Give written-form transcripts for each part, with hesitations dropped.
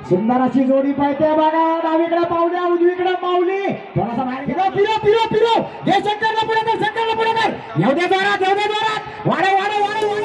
सुंदर अशी जोडी पाहिजे बघा. डावीकडे पावल्या उजवीकडे माऊली. थोडासा बाहेर फिरो फिरो फिरो फिरो. हे शंकरला पुढे कर, शंकरला पुढे कर. येऊ दे जोरात, येऊ दे जोरात. वाढव वाढव वाढव वाढव.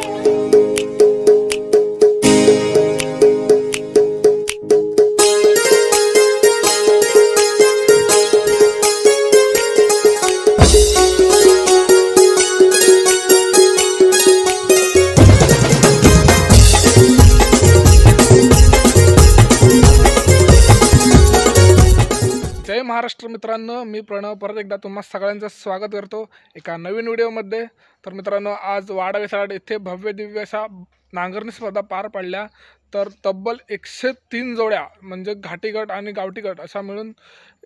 जय महाराष्ट्र मित्रांनो, मी प्रणव परत एकदा तुम्हा सगळ्यांचं स्वागत करतो एका नवीन व्हिडिओमध्ये. तर मित्रांनो, आज वाडा वेसाड येथे भव्य दिव्य अशा नांगरणी स्पर्धा पार पडल्या. तर तब्बल 103 जोड्या म्हणजे घाटी गट आणि गावठी गट अशा मिळून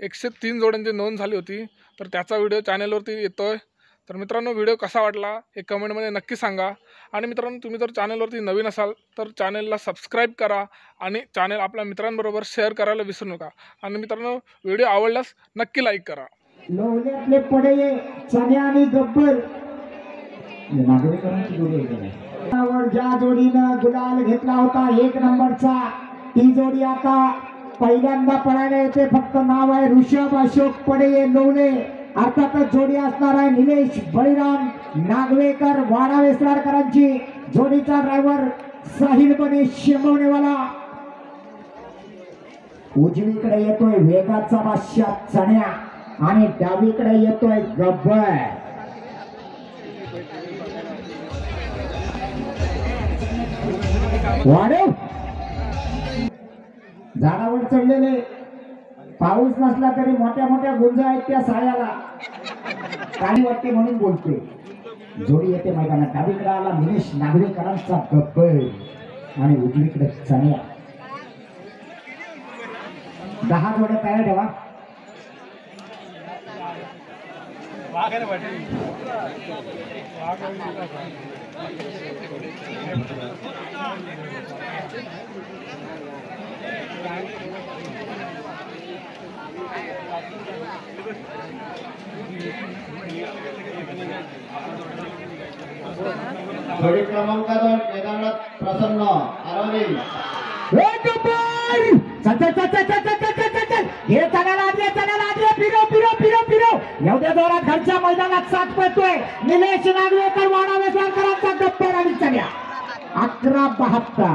103 जोड्यांची नोंद झाली होती. तर त्याचा व्हिडिओ चॅनलवरती येतोय. तर मित्रांनो, व्हिडिओ कसा वाटला हे कमेंटमध्ये नक्की सांगा. आणि मित्रांनो, तुम्ही जर चॅनलवरती नवीन असाल तर चॅनलला सबस्क्राईब करा आणि चॅनल आपल्या मित्रांबरोबर शेअर करायला विसरू नका. आणि मित्रांनो, व्हिडिओ आवडल्यास नक्की लाईक करा. लोल्यातले पडे चण्या आणि गब्बर नागरिकांची जोडी आहे. ज्या जोडीनं गुलाल घेतला होता 1 नंबरचा, ती जोडी आता पहिल्यांदा पळायला येते. फक्त नाव आहे ऋषभ अशोक पडे लोले. अर्थातच जोडी असणार आहे निलेश बळीराम नागवेकर वाडा वेसराडकरांची. जोडीचा ड्रायव्हर साहिल बने शिमवणेवाला. उजवीकडे येतोय वेगाचा बादशाह चण्या आणि डावीकडे येतोय गब्बर. वाढव झाडावर चढलेले. पाऊस नसला तरी मोठ्या मोठ्या गुंजा आहेत त्या सायाला. काही वाटते म्हणून बोलते. जोडी येते मैदानात. डावीकडे आला निलेश नागवेकरांचा गब्बर आणि उजवीकडे चण्या. 10 जोड्या तयार ठेवा. जोडी क्रमांक 2 मैदानात प्रसन्न आरोली. हे चण्याला आधी, चण्याला आधी. फिरो फिरो फिरो फिरो. एवढ्या जोरात घरच्या मैदानात साथ पडतोय निलेश नागवेकर वाडा वेसराडकरांचा गब्बर आणि चण्या. 11-72.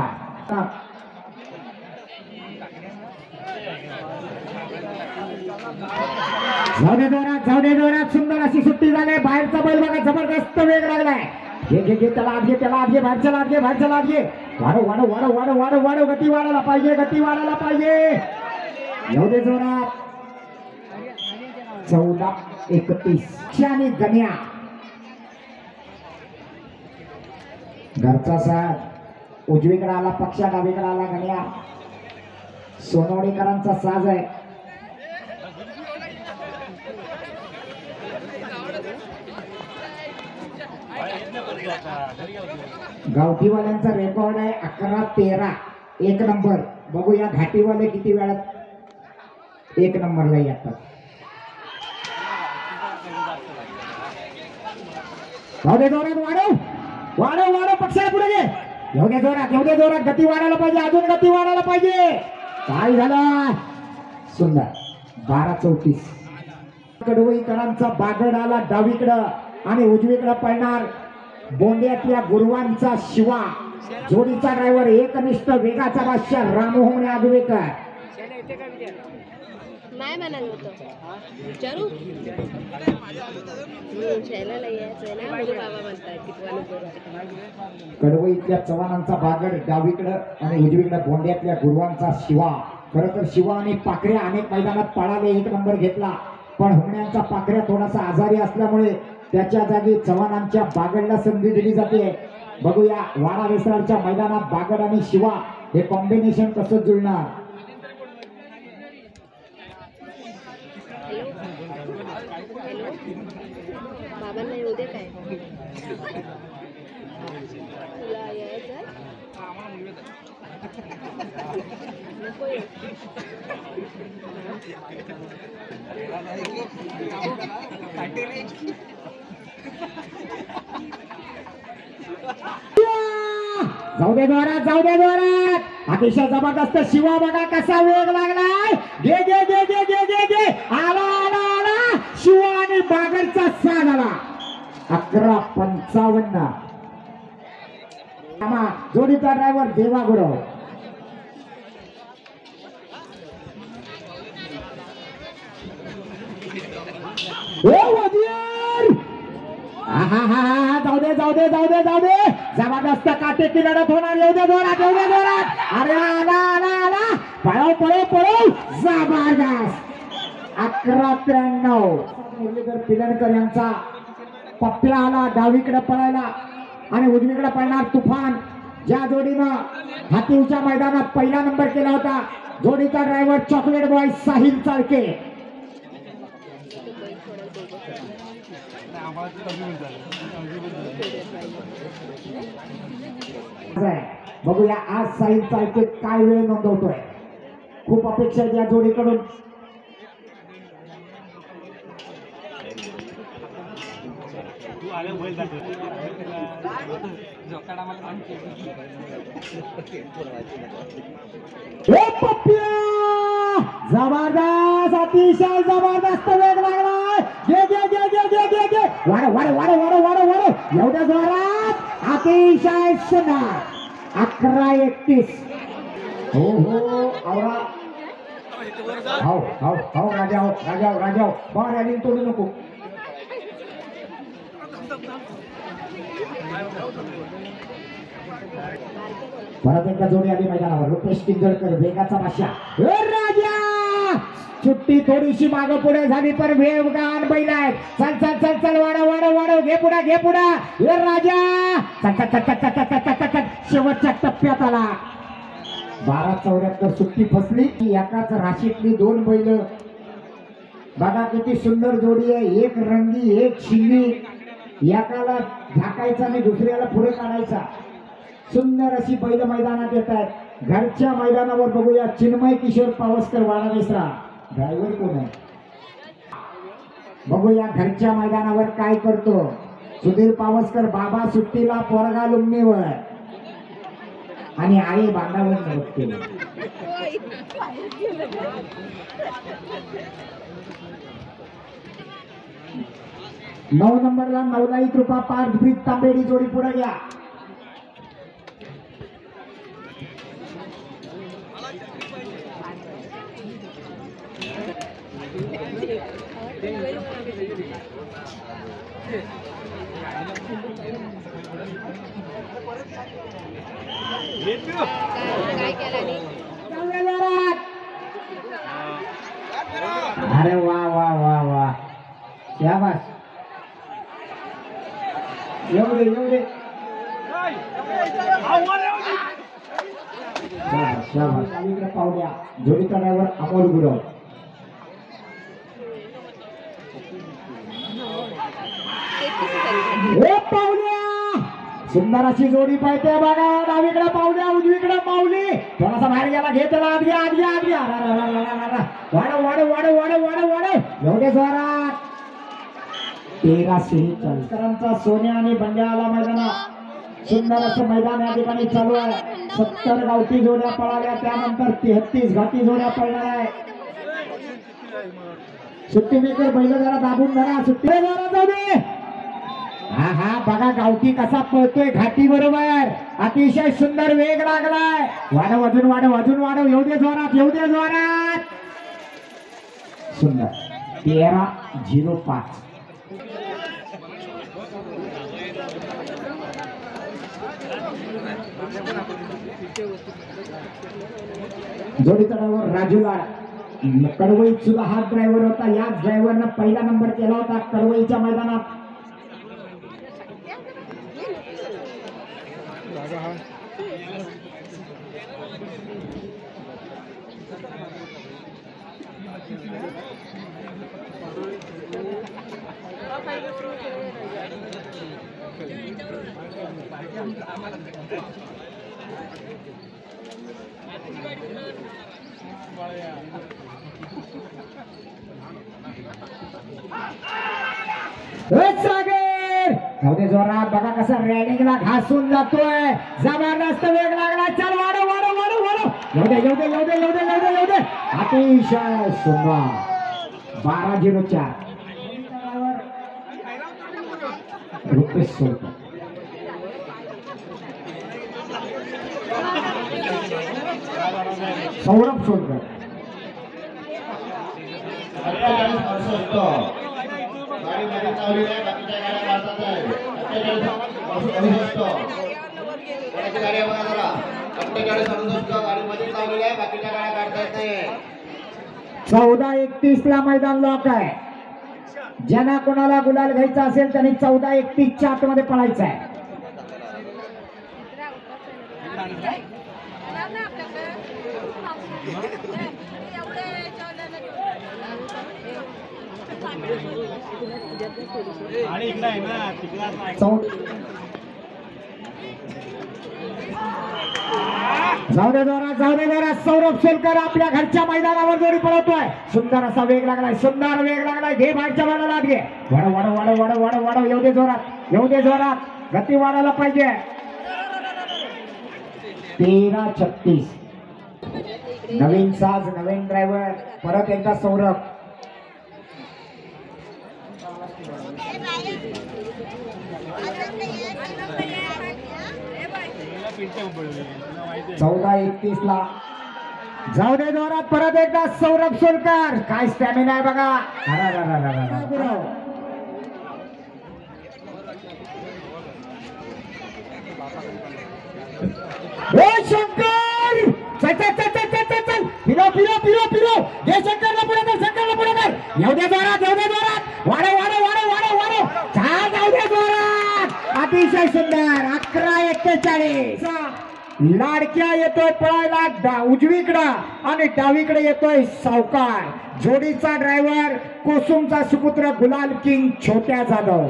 जाऊ दे जोरात, जाऊ दे जोरात. सुंदर अशी सुट्टी झाली. बाहेरचा बैल बघा, जबरदस्त वेग लागलाय. घे घे घे. त्याला आत घे, त्याला आत घे. बाहेरच्या आत घे, बाहेरच्या आत घे. वाढव वाढव वाढव वाढव वाढव वाढव. गती वाढायला पाहिजे, गती वाढायला पाहिजे. येऊ दे जोरात. 14-31 आणि गण्या. घरचा साज. उजवीकडे आला पक्षा, डावीकडे आला गण्या. सोनवणीकरांचा साज आहे. गावठीवाल्यांचा रेकॉर्ड आहे 11-13. 1 नंबर. बघूया घाटीवाले किती वेळात 1 नंबरला येतात. जाऊ दे जोरात. वाढव वाढव वाढव. पक्षाला पुढे घे. येऊ दे जोरात, येऊ दे जोरात. गती वाढायला पाहिजे, अजून गती वाढायला पाहिजे. काय झालं? सुंदर. 12-34. कडवईकरांचा बागड आला डावीकडं आणि उजवीकडे पळणार बोंड्यातल्या गुरुवांचा शिवा. जोडीचा ड्रायव्हर एकनिष्ठ वेगाचा बादशाह रामोहन नागवेकर. नाही म्हणाल होतं विचारू कडवईतल्या चव्हाणांचा बागड डावीकडं आणि उजवीकडे बोंड्यातल्या गुरुवांचा शिवा. खरं तर शिवा आणि पाखऱ्या अनेक मैदानात पळाले, 1 नंबर घेतला. पण हुमण्यांचा पाखऱ्या थोडासा आजारी असल्यामुळे त्याच्या जागी चव्हाणांच्या बागडला संधी दिली जाते. बघूया वाडा वेसराडच्या मैदानात बागड आणि शिवा हे कॉम्बिनेशन कसं जुळणार. बाबांना येऊ दे काय तुला यायचं नको ये. जाऊ दे जोरात, जाऊ दे जोरात. अतिशय जबरदस्त शिवा बघा कसा वेग लागलाय. घे घे घे घे घे घे घे आला आला आला शिवा आणि बागरचा साथ आला. 11:55. जोडीचा ड्रायव्हर देवा गुरव. जाऊ दे जाऊ दे जाऊ दे जाऊ दे जबरदस्त काटेकी लढत होणार. येऊ दे जोरात येऊ दे जोरात. अरे आला आला आला पळव पळव पळव जबरदस्त. 11:93. मुरलीधर पिलनकर यांचा पप्प्या आला डावीकडे पळायला आणि उजवीकडे पळणार तुफान. ज्या जोडीनं हातीवच्या मैदानात पहिला नंबर केला होता जोडीचा driver chocolate boy Sahil Chalke. बघूया आज साहिल चाळके काय वेळ नोंदवतोय. खूप अपेक्षा या जोडीकडून. जबरदस्त अतिशय जबरदस्त वेग लागलाय. घे घे घे घे घे घे घे वाढ वाढ वाढ वाढ वाढ वाढ एवढ्या जोरात अतिशय सुंदर. 11:31. हो हो आवरा हो हो हो राजा राजा राजा बाहेर आली तोडू नको. परत एकदा जोडी आली मैदानावर. रुपेश किंजळकर वेगाचा भाषा. राजा सुट्टी थोडीशी माग पुढे झाली पण वेगवान बैल आहेत. चल चल चल चल वाढव वाढव वाढव घे पुढा घे पुढा. राजा शेवटच्या टप्प्यात आला. 12:74 सुट्टी फसली. एकाच राशीतली दोन बैल. बघा किती सुंदर जोडी आहे. एक रंगी एक शिंगी. एकाला झाकायचा आणि दुसऱ्याला पुढे काढायचा. सुंदर अशी बैल मैदानात येत आहेत. घरच्या मैदानावर बघूया चिन्मय किशोर पावसकर वाडा मिश्रा. ड्रायव्हर कोण आहे बघूया घरच्या मैदानावर काय करतो. सुधीर पावसकर बाबा सुट्टीला पोरगा लुंबणीवर आणि आई बांधावर बघते. 9 नंबरला नवलाई कृपा पार्थ ब्रिज तांबेडी जोडी पुढे घ्या. काय केलं अरे वा वा वा वा शाबास. येऊ दे येऊ दे. शाबास शाबास. अलीकडे पाहुद्या जोडीचा ड्रायव्हर अमोल गुरव. सुंदर अशी जोडी पाहिजे बघा. डावीकडे पाहुद्या उजवीकडे माऊली. थोडासा बाहेर गेला. घे त्याला आत घ्या आत घ्या आत घ्या. वाढव वाढव वाढव वाढव वाढव वाढव एवढे जोरात. 13:40 सोन्या आणि बंड्याला मैदानात. सुंदर असं मैदान या ठिकाणी चालू आहे. 70 गावठी जोड्या पळाल्या. त्यानंतर 33 घाटी जोड्या पळणार आहे. सुट्टी मेकर बैल जरा दाबून धरा. सुट्टी जरा जाऊ दे. हा हा बघा गावठी कसा पळतोय घाटी बरोबर. अतिशय सुंदर वेग लागलाय. वाढव अजून वाढव अजून वाढव. येऊ दे जोरात येऊ दे जोरात. सुंदर. 13:05. जोडीचा ड्रायव्हर राजू लाड. कडवईत सुद्धा हा ड्रायव्हर होता. याच ड्रायव्हरनं पहिला नंबर केला होता कडवईच्या मैदानात. जोरात बघा कसा रॅलिंगला घासून जातोय. जबरदस्त वेग लागला. चल वाढव वाढव वाढव वाढव येऊ दे येऊ दे येऊ दे येऊ दे येऊ दे येऊ दे अतिशय सुंदर 12-04 रुपेश सोलकर सौरभ सोलकर 48-68 गाडी मध्ये चालली आहे बाकीच्या गाड्या काढतात आहे 48-68 कोणाची गाडी आहे बघा जरा 48-68 गाडी मध्ये चालली आहे बाकीच्या गाड्या काढता येत नाही 14-31 ला मैदान लॉक आहे. ज्यांना कोणाला गुलाल घ्यायचा असेल त्यांनी 14-31 च्या आतमध्ये पळायचं आहे. जाऊ दे जोरात सौरभ सोलकर आपल्या घरच्या मैदानावर जोडी पळवतोय. सुंदर असा वेग लागलाय सुंदर वेग लागलाय. घे बाहेरच्या बाजूला घे वाढ येऊ दे जोरात गती वाढायला पाहिजे. 13-36 नवीन साज नवीन ड्रायव्हर परत एकदा सौरभ चौदा 31 ला जाऊ दे जोरात परत एकदा सौरभ सोलकर. काय स्टॅमिना आहे बघा. शंकर चल फिरो घे शंकरला पुढे कर. येऊ दे जोरात वाढ जाऊ दे जोरात. अतिशय सुंदर 11-41 लाडक्या येतोय पळायला उजवीकडं आणि डावीकडे येतोय सावकार. जोडीचा ड्रायव्हर कोसुमचा सुपुत्र गुलाल किंग छोट्या जाधव.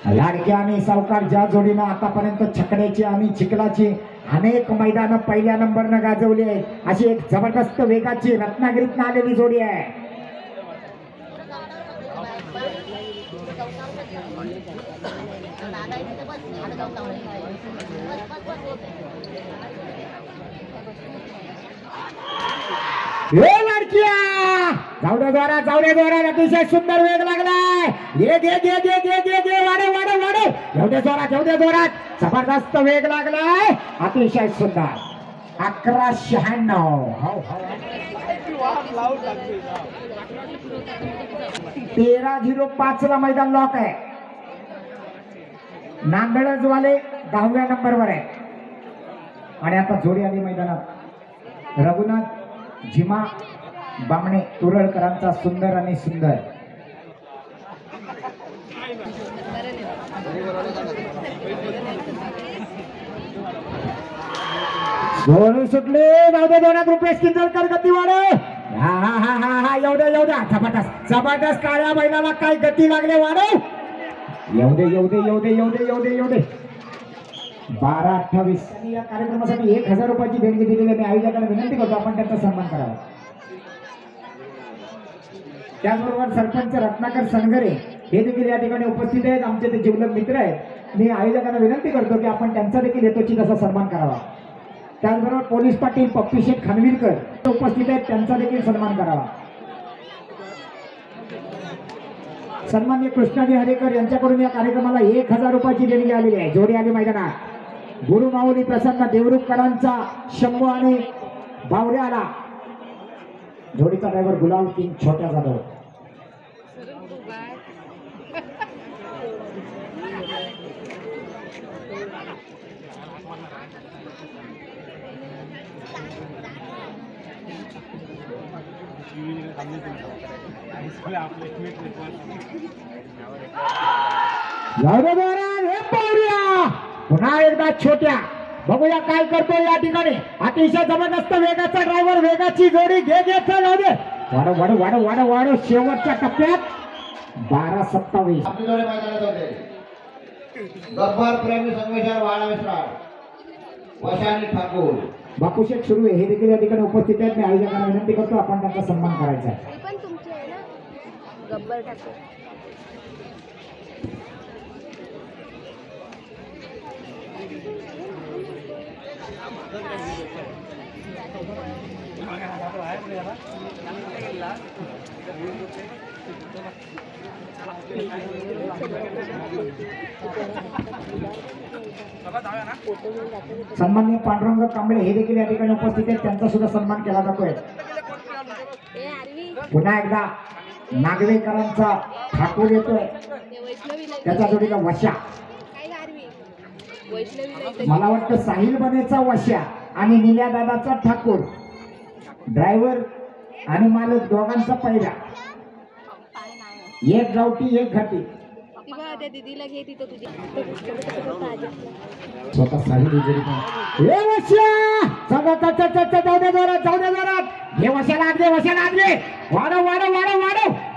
लाडक्या आणि सावकार ज्या जोडीनं आतापर्यंत छकड्याची आणि चिखलाची अनेक मैदानं पहिल्या नंबरनं गाजवली आहेत, अशी एक जबरदस्त वेगाची रत्नागिरीतनं आलेली जोडी आहे. लाडक्या जाऊ दे जोरात अतिशय सुंदर वेग लागलाय. घे वाढ येऊ दे जोरात जबरदस्त वेग लागलाय. अतिशय सुंदर 11-96 13-05 ला मैदान लॉक आहे. नांदडजवाले 10व्या नंबरवर आहे. आणि आता जोडी आली मैदानात रघुनाथ जिमा बामणे तुरळकरांचा सुंदर आणि सुंदर. दोन सुटले जाऊ दे. दोनात रुपेश किंजलकर गती वाढ. येऊ दे जबरदस्त काळ्या बैलाला काय गती लागले वाढव. येऊ दे 12-28 या कार्यक्रमासाठी 1000 रुपयाची देणगी दिलेली मी आयोजकांना विनंती करतो आपण त्यांचा सन्मान करावा. त्याचबरोबर सरपंच रत्नाकर सनगरे हे देखील या ठिकाणी उपस्थित आहेत. आमचे ते जिवलग मित्र आहेत. मी आयोजकांना विनंती करतो की आपण त्यांचा देखील येतोची तसा सन्मान करावा. त्याचबरोबर पोलीस पाटील पप्पीशेठ खानविलकर उपस्थित आहेत, त्यांचा देखील सन्मान करावा. सन्माननीय कृष्णाजी हरेकर यांच्याकडून या कार्यक्रमाला 1000 रुपयाची देणगी आलेली आहे. जोडी आली मैदानात गुरुमाऊली प्रसन्न देवरुखकरांचा शंभू आणि बावरे आला. जोडीचा ड्रायव्हर गुलाल किंग छोट्या जाधव. पुन्हा एकदा छोट्या बघूया काय करतो या ठिकाणी. अतिशय जबरदस्त वेगाचा ड्रायव्हर वेगाची जोडी घे जाऊ दे. वाढ शेवटच्या टप्प्यात 12-27 आपली जोडी मैदानात होते. गब्बर प्रेमी संगमेश्वर वाडा विश्राम वशानी ठाकूर बापूशेठ सुरू हे देखील या ठिकाणी उपस्थित आहेत. मी आयोजकांना विनंती करतो आपण त्यांचा सन्मान करायचा आहे. हे पण तुमचे आहे ना गब्बर ठाकूर. सन्माननीय पांडुरंग कांबळे हे देखील या ठिकाणी उपस्थित आहेत, त्यांचा सुद्धा सन्मान केला जातोय. पुन्हा एकदा नागवेकरांचा ठाकूर येतोय, त्याच्या जोडीला वशा. मला वाटतं साहिल बनेचा वशा आणि निल्या दादाचा ठाकूर, ड्रायव्हर आणि मालक दोघांचा पहिला. एक गावठी एक घाटी. दीदीला घे तिथं तुझी स्वतः साहिल जोडी पण ए वशा जाऊ दे जोरात घे वशाला घे वाढव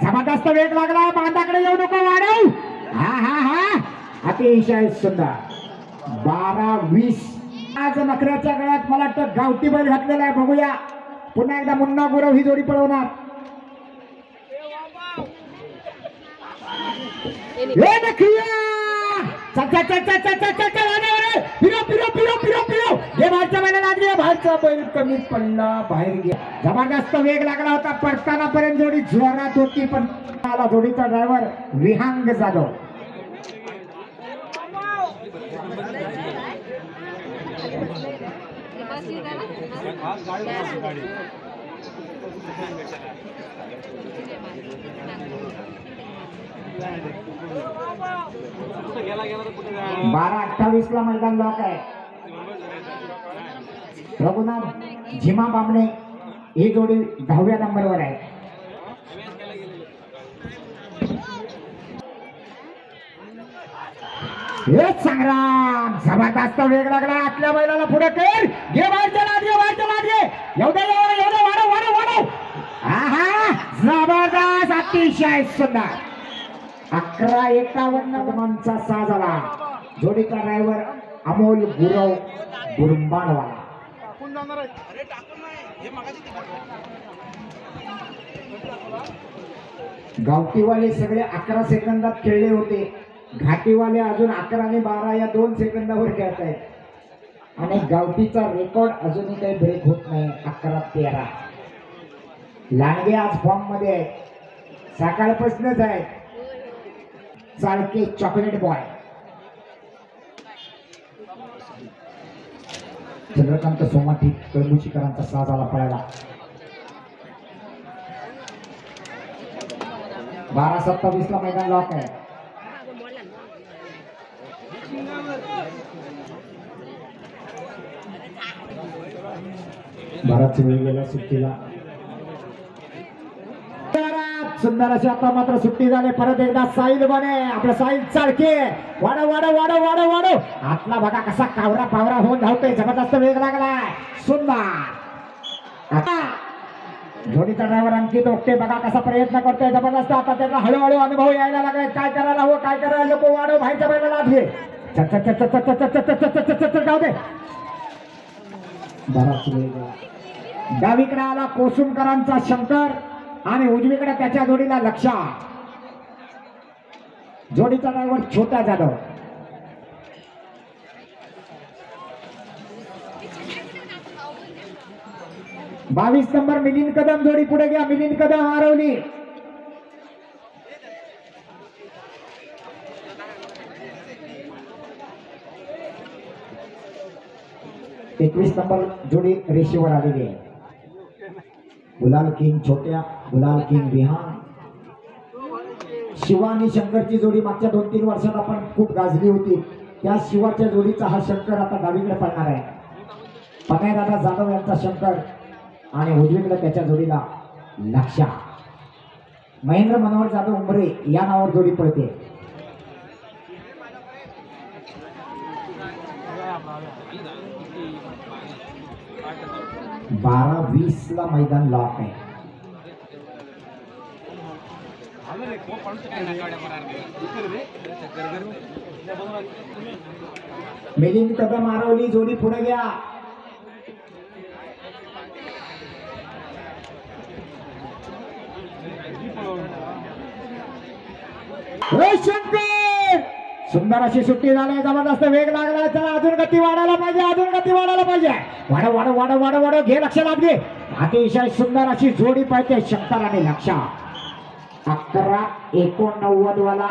जबरदस्त वेग लागला. बांधाकडे येऊ नको, वाढव. हा अतिशय सुंदर. 12-20 आज नखऱ्याच्या गळ्यात मला वाटतं गावठी बैल घातलेला आहे. बघूया पुन्हा एकदा मुन्ना गुरव ही जोडी पळवणार. बाहेरचा बैल कमी पडला, बाहेर गेला. जबरदस्त वेग लागला होता, पडताना पर्यंत जोडी जोरात होती, पण आला जोडीचा ड्रायव्हर विहांग जाधव. बारा 28 ला मैदान लॉक आहे. रघुनाथ झिमा बामणे ही जोडी 10व्या नंबरवर आहे. संग्राम जबरदस्त वेग लागला. आपल्या बैलाला पुढे कर, घे बाहेरच्या लाद, वाढव. जबरदस्त अतिशय सुंदर. 11-51 गुणांचा साज आला. जोडीचा ड्रायव्हर अमोल गुरव गुरुंबाणवाला. गावठीवाले सगळे 11 सेकंदात खेळले होते. घाटीवाले अजून 11 आणि 12 या 2 सेकंदावर खेळत आहेत. आणि गावठीचा रेकॉर्ड अजूनही काही ब्रेक होत नाही. 11-13. लांडगे आज फॉर्म मध्ये आहे, सकाळपासूनच आहे. Chalke chocolate boy. चंद्रकांत सोमाठी कळमुशीकरांचा साज आला पळायला. 12-27 ला मैदान लॉक आहे. बराच वेळ गेला सुट्टीला. सुंदर अशी आता मात्र सुट्टी झाली. परत एकदा साहिल बने, आपला साहिल चाळके. वाढव. आतला बघा कसा कावरा पावरा होऊन धावतोय. जबरदस्त वेग लागलाय. सुंदर. आता जोडीचा ड्रायव्हर अंकित ओकटे बघा कसा प्रयत्न करतोय. जबरदस्त आता त्याचा हळूहळू अनुभव यायला लागलाय. काय करायला हवं, काय करायला नको. वाढव, बाहेरच्या बैलाला घे. जाऊ दे. बराच वेग. डावीकडे आला कोसुमकरांचा शंकर आणि उजवीकडे त्याच्या जोडीला लक्षा. जोडीचा ड्रायव्हर छोटा जाधव. बावीस नंबर मिलिंद कदम जोडी पुढे घ्या. मिलिंद कदम आरवली. एकवीस नंबर जोडी रेषेवर आलेली आहे. गुलाल किंग छोट्या, गुलाल किंग विहान. शिवा आणि शंकरची जोडी मागच्या 2-3 वर्षात आपण खूप गाजली होती. त्या शिवाच्या जोडीचा हा शंकर आता डावीकडे पडणार आहे. पनायदादा जाधव यांचा शंकर आणि उजवीकडे त्याच्या जोडीला लक्षा. महेंद्र मनोहर जाधव उमरे या नावावर जोडी पडते. बारा 20 ला मैदान लॉक आहे. मिलिंद कदम आरवली जोडी पुढे घ्या. शंकर सुंदर अशी सुट्टी झाली, जबरदस्त वेग लागला. चला अजून गती वाढायला पाहिजे, अजून गती वाढायला पाहिजे. वाढव वाढव वाढव वाढव वाढव, घे लक्षात घे. अतिशय सुंदर अशी जोडी पाहिजे शंकर आणि लक्षा. 11:89 वाला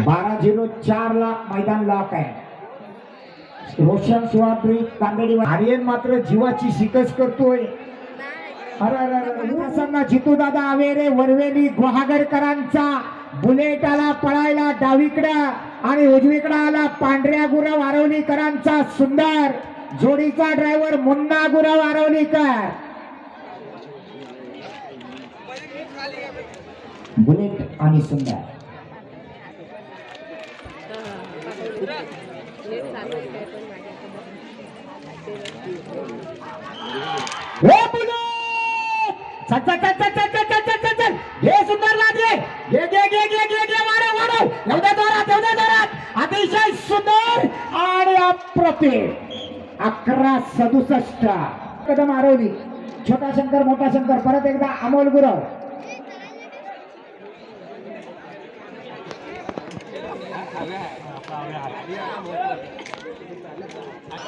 12:04 ला मैदान लॉक आहे. रोशन सुहाद्री कांदेडी आर्यन मात्र जीवाची शिकच करतोय. अरे जितू दादा आवेरे वरवेली गुहागरकरांचा बुलेट आला पळायला डावीकडं आणि उजवीकडे आला पांढऱ्या गुरव आरवलीकरांचा सुंदर जोडीचा ड्रायव्हर मुन्ना गुरव आरवलीकर. बुलेट आणि सुंदर चल चल चल चल चल चल चल चल चल घे सुंदर लागे घे घे घे घे घे घे वाढव वाढव एवढ्या जोरात अतिशय सुंदर आणि अप्रतिम. 11:67 कदम आरवली. छोटा शंकर मोठा शंकर परत एकदा अमोल गुरव.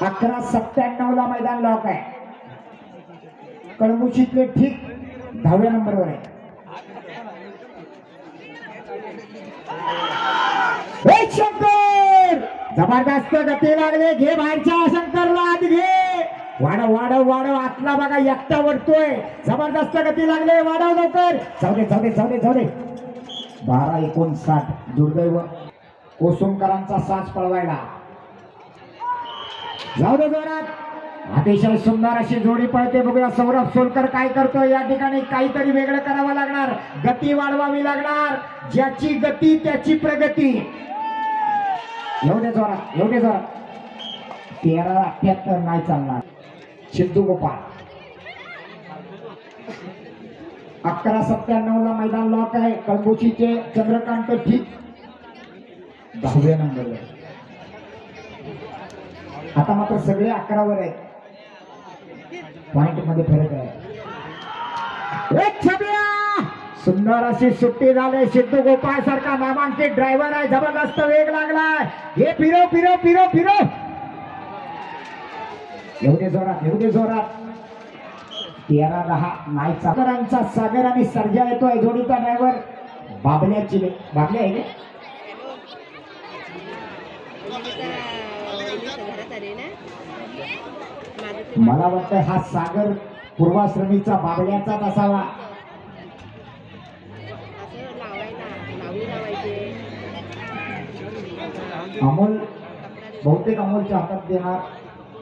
11:97 ला मैदान लॉक आहे. कळमुशीतले ठीक 10व्या नंबरवर आहे. शंकर जबरदस्त गती लागले, घे बाहेरच्या शंकरला आत घे. वाढव वाढव वाढव आतला बघा एकटा वरतोय. जबरदस्त गती लागले, वाढव लवकर. जाऊ दे जाऊ दे जाऊ दे जाऊ दे. 12:59 दुर्दैव कोसुमकरांचा साज पळवायला. जाऊ दे जोरात. अतिशय सुंदर अशी जोडी पळते. बघूया सौरभ सोलकर काय करतोय. या ठिकाणी काहीतरी वेगळं करावं लागणार, गती वाढवावी लागणार. ज्याची गती त्याची प्रगती. एवढे जोरात एवढे जोरात. 13:78 नाही चालणार. सिद्धू गोपाळ. 11:97 ला मैदान लॉक आहे. कळंबोशीचे चंद्रकांत ठीक 10व्या नंबरवर. आता मात्र सगळे 11वर आहेत. पॉइंट मध्ये फरक आहे. सुंदर अशी सुट्टी झाली. सिद्धू गोपाळ सारखा नामांकित ड्रायव्हर आहे. जबरदस्त वेग लागलाय. हे फिरव फिरव फिरव फिरव. एवढे जोरात एवढे जोरात. 13:10 नाही चाकरांचा सागर आणि सर्जा येतोय. जोडीचा ड्रायव्हर बाबल्याची बाबल्या आहे का? मला वाटतं हा सागर पूर्वाश्रमीचा बाबल्याचाच असावा. अमोल बहुतेक अमोलच्या हातात देणार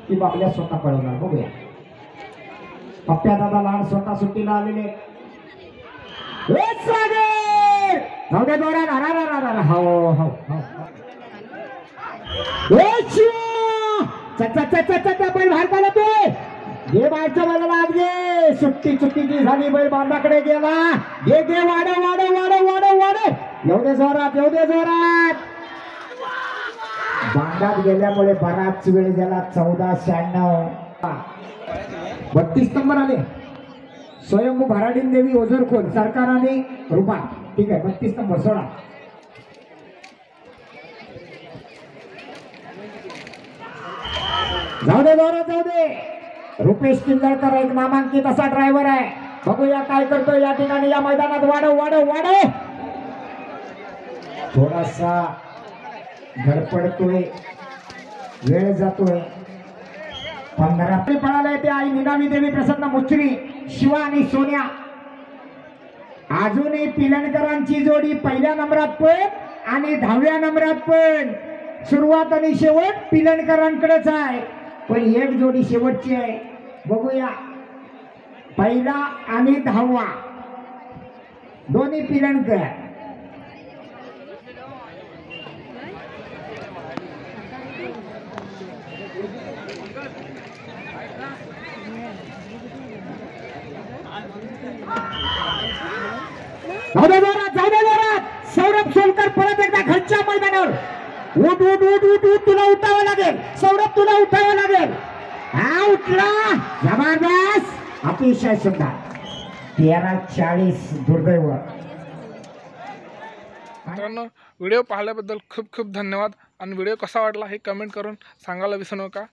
की बाबल्या स्वतः पळवणार. बघूया. पप्प्या दादा लाड स्वतः सुट्टीला आलेले. सागर जाऊद्या जोरात. हो हो हो. बैल बाहेर काढला तो. घे बाहेरच्या बैलाला आत घे. सुट्टी चुकीची झाली. बैल बांधाकडे गेला. घे घे वाढव वाढव वाढव वाढव वाढव. एवढे जोरात एवढे जोरात. बांधात गेल्यामुळे बराच वेळ गेला. 14:96 32 नंबर आले. स्वयंभू भराडीन देवी ओझरखोल सरकार आणि रुपा. ठीक आहे 32 नंबर सोडा. जाऊ दे जोरात जाऊ दे. रुपेश किंदळकर एक नामांकित असा ड्रायव्हर आहे. बघूया काय करतोय या ठिकाणी. या मैदानात वाढव वाढव वाढव. थोडासा धडपडतोय, वेळ जातोय. 15 पळाला येते. आई निनावी देवी प्रसन्न मुचरी शिवा आणि सोन्या. अजूनही पिलणकरांची जोडी पहिल्या नंबरात पण आणि 10व्या नंबरात पण. सुरुवात आणि शेवट पिलणकरांकडेच आहे. पण एक जोडी शेवटची आहे. बघूया. पहिला आणि 10वा दोन्ही पिलणकर. जाऊ दे जोरात. सौरभ सोलकर परत एकदा घरच्या मैदानावर. उठ उठ उठ उठ उठ. तुला उठावं लागेल सौरभ, तुला उठावं लागेल. हा उठला. जबरदस्त अतिशय सुंदर. 13:40 दुर्दैव. मित्रांनो व्हिडिओ पाहिल्याबद्दल खूप खूप धन्यवाद आणि व्हिडिओ कसा वाटला हे कमेंट करून सांगायला विसरू नका.